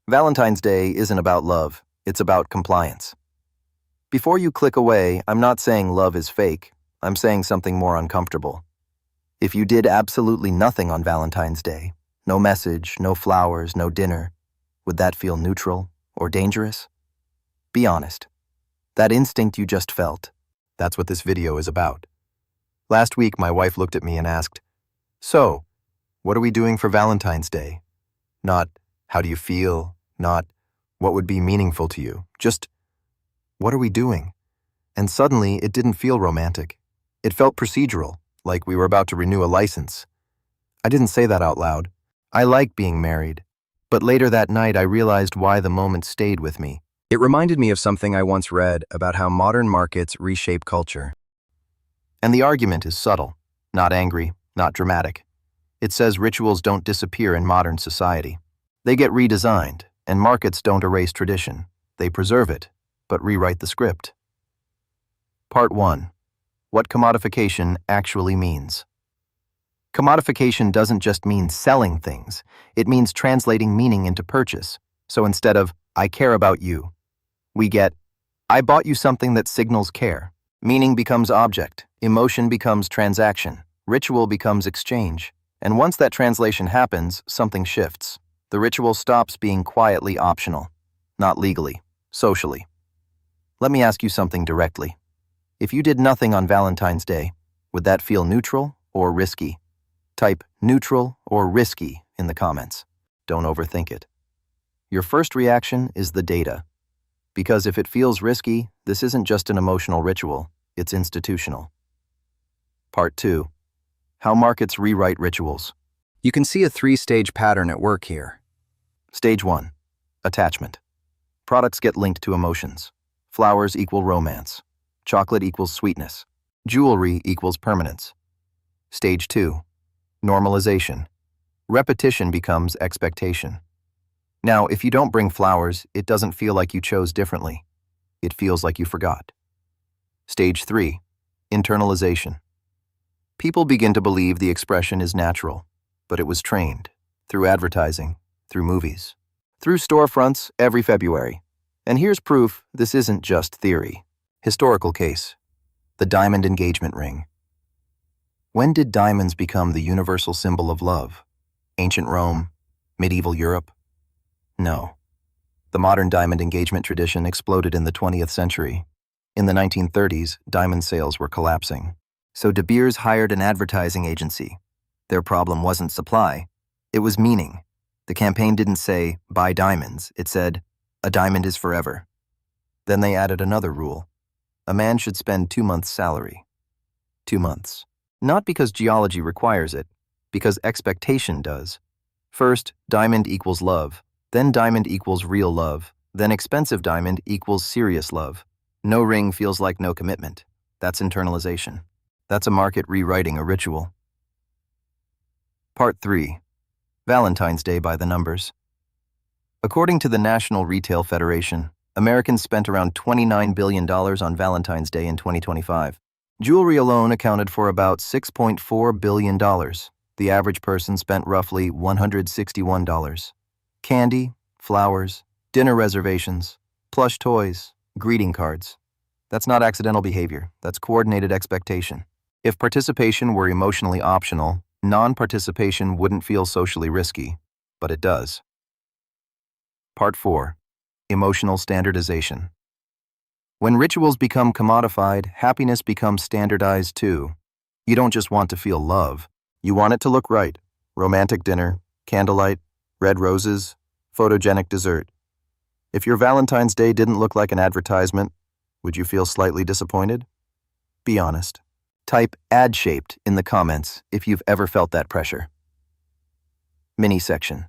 Valentine's Day isn't about love, it's about compliance. Before you click away, I'm not saying love is fake, I'm saying something more uncomfortable. If you did absolutely nothing on Valentine's Day, no message, no flowers, no dinner, would that feel neutral or dangerous? Be honest. That instinct you just felt, that's what this video is about. Last week, my wife looked at me and asked, "So, what are we doing for Valentine's Day?" Not, "How do you feel?" Not, "What would be meaningful to you?" Just, "What are we doing?" And suddenly, it didn't feel romantic. It felt procedural, like we were about to renew a license. I didn't say that out loud. I like being married. But later that night, I realized why the moment stayed with me. It reminded me of something I once read about how modern markets reshape culture. And the argument is subtle, not angry, not dramatic. It says rituals don't disappear in modern society. They get redesigned, and markets don't erase tradition. They preserve it, but rewrite the script. Part 1. What commodification actually means. Commodification doesn't just mean selling things. It means translating meaning into purchase. So instead of, "I care about you," we get, "I bought you something that signals care." Meaning becomes object, emotion becomes transaction, ritual becomes exchange. And once that translation happens, something shifts. The ritual stops being quietly optional, not legally, socially. Let me ask you something directly. If you did nothing on Valentine's Day, would that feel neutral or risky? Type neutral or risky in the comments. Don't overthink it. Your first reaction is the data. Because if it feels risky, this isn't just an emotional ritual, it's institutional. Part 2. How markets rewrite rituals. You can see a three-stage pattern at work here. Stage 1. Attachment. Products get linked to emotions. Flowers equal romance. Chocolate equals sweetness. Jewelry equals permanence. Stage 2. Normalization. Repetition becomes expectation. Now, if you don't bring flowers, it doesn't feel like you chose differently. It feels like you forgot. Stage 3. Internalization. People begin to believe the expression is natural, but it was trained through advertising, through movies, through storefronts every February. And here's proof this isn't just theory. Historical case. The diamond engagement ring. When did diamonds become the universal symbol of love? Ancient Rome? Medieval Europe? No. The modern diamond engagement tradition exploded in the 20th century. In the 1930s, diamond sales were collapsing. So De Beers hired an advertising agency. Their problem wasn't supply, it was meaning. The campaign didn't say, "Buy diamonds," it said, "A diamond is forever." Then they added another rule. A man should spend 2 months' salary. 2 months. Not because geology requires it, because expectation does. First, diamond equals love, then diamond equals real love, then expensive diamond equals serious love. No ring feels like no commitment. That's internalization. That's a market rewriting a ritual. Part 3. Valentine's Day by the numbers. According to the National Retail Federation, Americans spent around $29 billion on Valentine's Day in 2025. Jewelry alone accounted for about $6.4 billion. The average person spent roughly $161. Candy, flowers, dinner reservations, plush toys, greeting cards. That's not accidental behavior, that's coordinated expectation. If participation were emotionally optional, non-participation wouldn't feel socially risky, but it does. Part 4. Emotional standardization. When rituals become commodified, happiness becomes standardized too. You don't just want to feel love, you want it to look right. Romantic dinner, candlelight, red roses, photogenic dessert. If your Valentine's Day didn't look like an advertisement, would you feel slightly disappointed? Be honest. Type ad-shaped in the comments if you've ever felt that pressure. Mini section.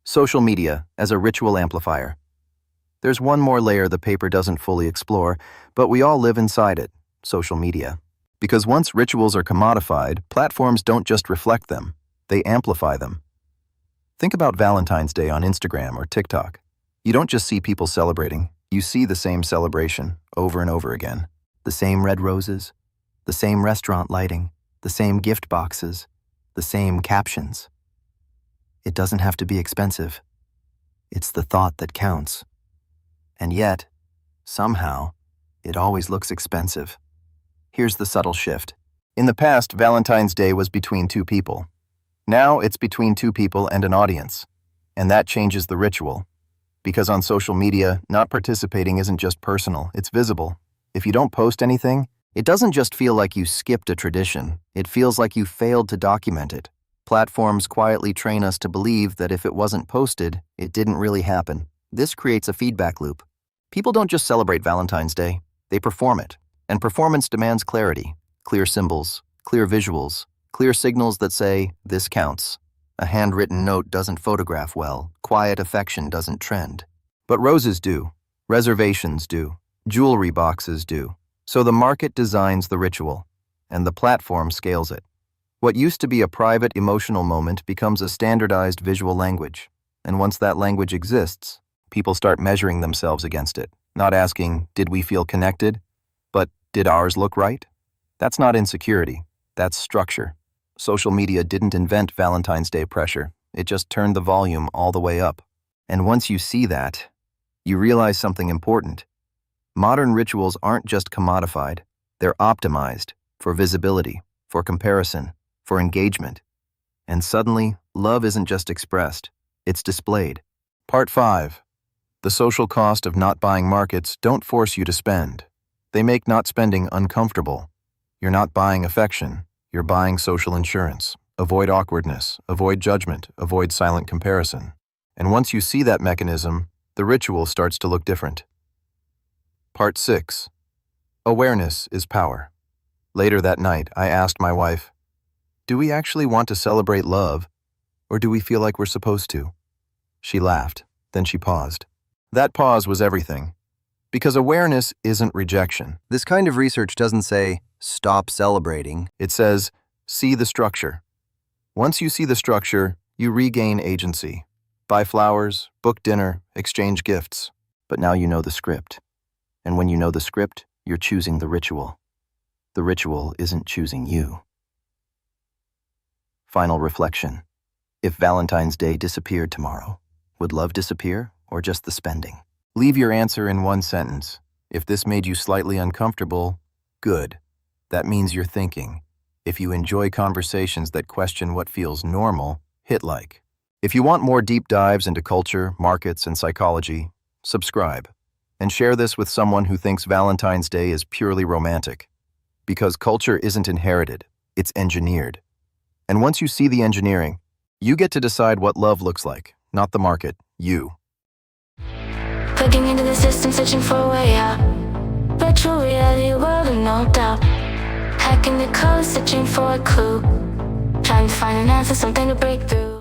Social media as a ritual amplifier. There's one more layer the paper doesn't fully explore, but we all live inside it, social media. Because once rituals are commodified, platforms don't just reflect them, they amplify them. Think about Valentine's Day on Instagram or TikTok. You don't just see people celebrating, you see the same celebration over and over again. The same red roses, the same restaurant lighting, the same gift boxes, the same captions. It doesn't have to be expensive. It's the thought that counts. And yet, somehow, it always looks expensive. Here's the subtle shift. In the past, Valentine's Day was between two people. Now it's between two people and an audience. And that changes the ritual. Because on social media, not participating isn't just personal, it's visible. If you don't post anything, it doesn't just feel like you skipped a tradition, it feels like you failed to document it. Platforms quietly train us to believe that if it wasn't posted, it didn't really happen. This creates a feedback loop. People don't just celebrate Valentine's Day, they perform it. And performance demands clarity, clear symbols, clear visuals, clear signals that say, this counts. A handwritten note doesn't photograph well, quiet affection doesn't trend. But roses do, reservations do, jewelry boxes do. So the market designs the ritual, and the platform scales it. What used to be a private emotional moment becomes a standardized visual language. And once that language exists, people start measuring themselves against it, not asking, did we feel connected? But did ours look right? That's not insecurity, that's structure. Social media didn't invent Valentine's Day pressure, it just turned the volume all the way up. And once you see that, you realize something important. Modern rituals aren't just commodified, they're optimized for visibility, for comparison, for engagement. And suddenly, love isn't just expressed, it's displayed. Part 5. The social cost of not buying markets don't force you to spend. They make not spending uncomfortable. You're not buying affection, you're buying social insurance. Avoid awkwardness, avoid judgment, avoid silent comparison. And once you see that mechanism, the ritual starts to look different. Part 6. Awareness is power. Later that night, I asked my wife, do we actually want to celebrate love, or do we feel like we're supposed to? She laughed, then she paused. That pause was everything. Because awareness isn't rejection. This kind of research doesn't say, stop celebrating. It says, see the structure. Once you see the structure, you regain agency. Buy flowers, book dinner, exchange gifts. But now you know the script. And when you know the script, you're choosing the ritual. The ritual isn't choosing you. Final reflection. If Valentine's Day disappeared tomorrow, would love disappear or just the spending? Leave your answer in one sentence. If this made you slightly uncomfortable, good. That means you're thinking. If you enjoy conversations that question what feels normal, hit like. If you want more deep dives into culture, markets, and psychology, subscribe. And share this with someone who thinks Valentine's Day is purely romantic. Because culture isn't inherited, it's engineered. And once you see the engineering, you get to decide what love looks like, not the market, you. Plugging into the system, searching for a way out. Virtual reality world of no doubt. Hacking the code, searching for a clue. Trying to find an answer, something to break through.